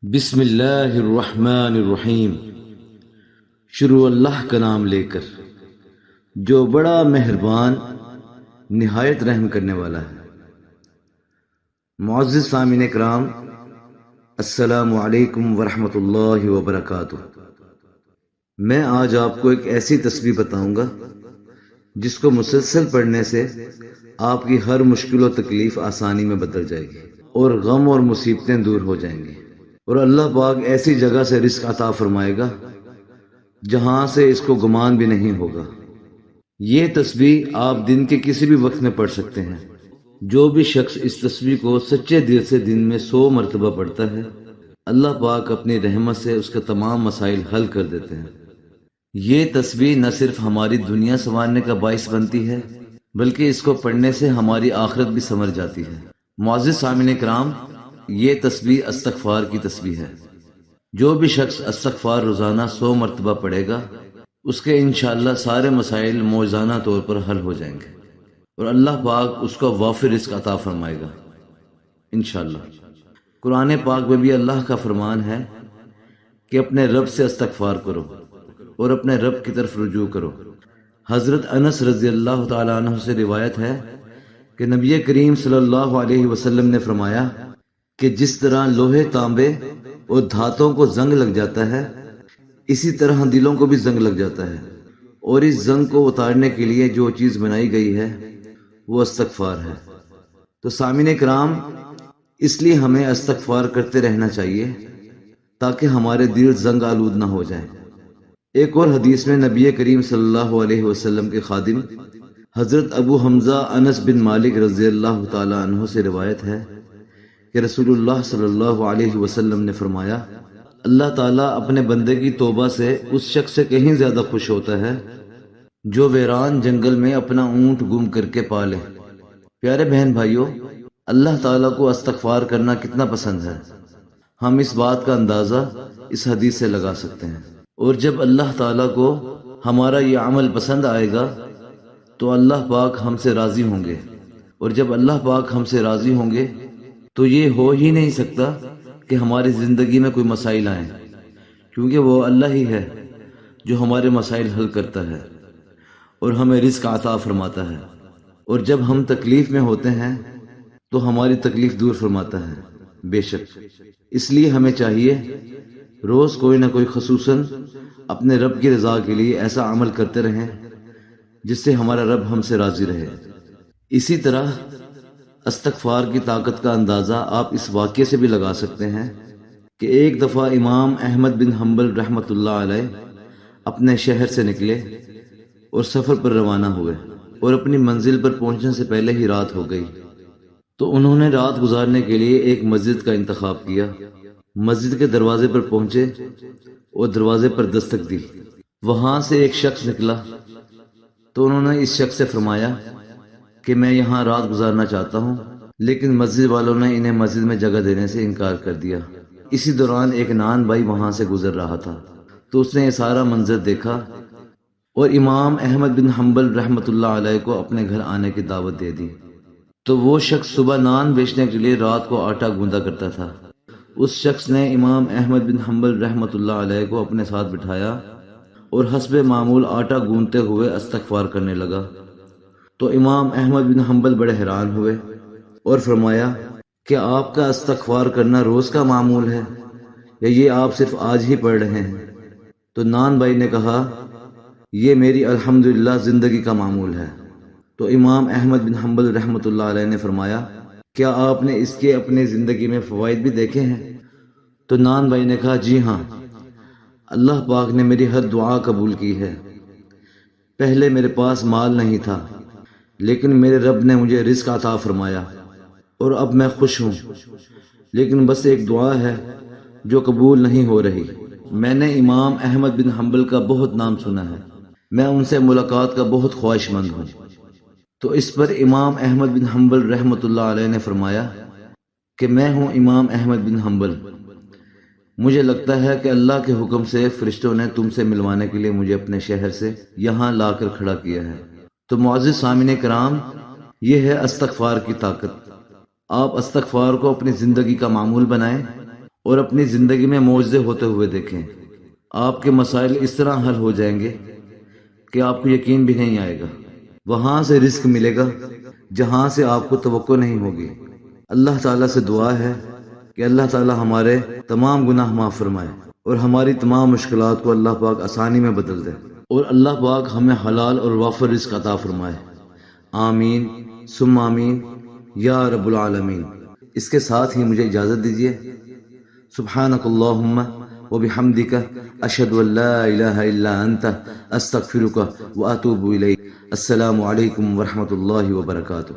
بسم اللہ الرحمن الرحیم۔ شروع اللہ کا نام لے کر جو بڑا مہربان نہایت رحم کرنے والا ہے۔ معزز سامعین اکرام، السلام علیکم ورحمۃ اللہ وبرکاتہ۔ میں آج آپ کو ایک ایسی تسبیح بتاؤں گا جس کو مسلسل پڑھنے سے آپ کی ہر مشکل و تکلیف آسانی میں بدل جائے گی اور غم اور مصیبتیں دور ہو جائیں گی، اور اللہ پاک ایسی جگہ سے رزق عطا فرمائے گا جہاں سے اس کو گمان بھی نہیں ہوگا۔ یہ تسبیح آپ دن کے کسی بھی وقت میں پڑھ سکتے ہیں۔ جو بھی شخص اس تسبیح کو سچے دل سے دن میں 100 مرتبہ پڑھتا ہے، اللہ پاک اپنی رحمت سے اس کے تمام مسائل حل کر دیتے ہیں۔ یہ تسبیح نہ صرف ہماری دنیا سنوارنے کا باعث بنتی ہے بلکہ اس کو پڑھنے سے ہماری آخرت بھی سنور جاتی ہے۔ معزز سامعین کرام، یہ تسبیح استغفار کی تسبیح ہے۔ جو بھی شخص استغفار روزانہ 100 مرتبہ پڑھے گا، اس کے انشاءاللہ سارے مسائل موجزانہ طور پر حل ہو جائیں گے اور اللہ پاک اس کو وافر رزق عطا فرمائے گا انشاءاللہ۔ قرآن پاک میں بھی اللہ کا فرمان ہے کہ اپنے رب سے استغفار کرو اور اپنے رب کی طرف رجوع کرو۔ حضرت انس رضی اللہ تعالیٰ عنہ سے روایت ہے کہ نبی کریم صلی اللہ علیہ وسلم نے فرمایا کہ جس طرح لوہے، تانبے اور دھاتوں کو زنگ لگ جاتا ہے، اسی طرح دلوں کو بھی زنگ لگ جاتا ہے، اور اس زنگ کو اتارنے کے لیے جو چیز بنائی گئی ہے وہ استغفار ہے۔ تو سامعین کرام، اس لیے ہمیں استغفار کرتے رہنا چاہیے تاکہ ہمارے دل زنگ آلود نہ ہو جائیں۔ ایک اور حدیث میں نبی کریم صلی اللہ علیہ وسلم کے خادم حضرت ابو حمزہ انس بن مالک رضی اللہ تعالیٰ عنہ سے روایت ہے کہ رسول اللہ صلی اللہ علیہ وسلم نے فرمایا، اللہ تعالیٰ اپنے بندے کی توبہ سے اس شخص سے کہیں زیادہ خوش ہوتا ہے جو ویران جنگل میں اپنا اونٹ گم کر کے پالے۔ پیارے بہن بھائیوں، اللہ تعالیٰ کو استغفار کرنا کتنا پسند ہے، ہم اس بات کا اندازہ اس حدیث سے لگا سکتے ہیں۔ اور جب اللہ تعالیٰ کو ہمارا یہ عمل پسند آئے گا تو اللہ پاک ہم سے راضی ہوں گے، اور جب اللہ پاک ہم سے راضی ہوں گے تو یہ ہو ہی نہیں سکتا کہ ہماری زندگی میں کوئی مسائل آئیں، کیونکہ وہ اللہ ہی ہے جو ہمارے مسائل حل کرتا ہے اور ہمیں رزق عطا فرماتا ہے، اور جب ہم تکلیف میں ہوتے ہیں تو ہماری تکلیف دور فرماتا ہے بے شک۔ اس لیے ہمیں چاہیے روز کوئی نہ کوئی خصوصاً اپنے رب کی رضا کے لیے ایسا عمل کرتے رہیں جس سے ہمارا رب ہم سے راضی رہے۔ اسی طرح استغفار کی طاقت کا اندازہ آپ اس واقعے سے بھی لگا سکتے ہیں کہ ایک دفعہ امام احمد بن حنبل رحمۃ اللہ علیہ اپنے شہر سے نکلے اور سفر پر روانہ ہوئے، اور اپنی منزل پر پہنچنے سے پہلے ہی رات ہو گئی۔ تو انہوں نے رات گزارنے کے لیے ایک مسجد کا انتخاب کیا۔ مسجد کے دروازے پر پہنچے اور دروازے پر دستک دی۔ وہاں سے ایک شخص نکلا تو انہوں نے اس شخص سے فرمایا کہ میں یہاں رات گزارنا چاہتا ہوں، لیکن مسجد والوں نے انہیں مسجد میں جگہ دینے سے انکار کر دیا۔ اسی دوران ایک نان بھائی وہاں سے گزر رہا تھا، تو اس نے یہ سارا منظر دیکھا اور امام احمد بن حنبل رحمۃ اللہ علیہ کو اپنے گھر آنے کی دعوت دے دی۔ تو وہ شخص صبح نان بیچنے کے لیے رات کو آٹا گوندا کرتا تھا۔ اس شخص نے امام احمد بن حنبل رحمۃ اللہ علیہ کو اپنے ساتھ بٹھایا اور حسب معمول آٹا گوندتے ہوئے استغفار کرنے لگا۔ تو امام احمد بن حنبل بڑے حیران ہوئے اور فرمایا کہ آپ کا استغفار کرنا روز کا معمول ہے یا یہ آپ صرف آج ہی پڑھ رہے ہیں؟ تو نان بھائی نے کہا، یہ میری الحمدللہ زندگی کا معمول ہے۔ تو امام احمد بن حنبل رحمۃ اللہ علیہ نے فرمایا، کیا آپ نے اس کے اپنی زندگی میں فوائد بھی دیکھے ہیں؟ تو نان بھائی نے کہا، جی ہاں، اللہ پاک نے میری ہر دعا قبول کی ہے۔ پہلے میرے پاس مال نہیں تھا، لیکن میرے رب نے مجھے رزق عطا فرمایا اور اب میں خوش ہوں، لیکن بس ایک دعا ہے جو قبول نہیں ہو رہی۔ میں نے امام احمد بن حنبل کا بہت نام سنا ہے، میں ان سے ملاقات کا بہت خواہش مند ہوں۔ تو اس پر امام احمد بن حنبل رحمۃ اللہ علیہ نے فرمایا کہ میں ہوں امام احمد بن حنبل، مجھے لگتا ہے کہ اللہ کے حکم سے فرشتوں نے تم سے ملوانے کے لیے مجھے اپنے شہر سے یہاں لا کر کھڑا کیا ہے۔ تو معزز سامعین کرام، یہ ہے استغفار کی طاقت۔ آپ استغفار کو اپنی زندگی کا معمول بنائیں اور اپنی زندگی میں معجزے ہوتے ہوئے دیکھیں۔ آپ کے مسائل اس طرح حل ہو جائیں گے کہ آپ کو یقین بھی نہیں آئے گا۔ وہاں سے رزق ملے گا جہاں سے آپ کو توقع نہیں ہوگی۔ اللہ تعالیٰ سے دعا ہے کہ اللہ تعالیٰ ہمارے تمام گناہ معاف فرمائے اور ہماری تمام مشکلات کو اللہ پاک آسانی میں بدل دے، اور اللہ پاک ہمیں حلال اور وافر رزق عطا فرمائے۔ آمین ثم آمین یا رب العالمین۔ اس کے ساتھ ہی مجھے اجازت دیجیے۔ سبحانک اللہم وبحمدک اشہد ان لا الہ الا انت استغفرک واتوب الیک۔ السلام علیکم ورحمۃ اللہ وبرکاتہ۔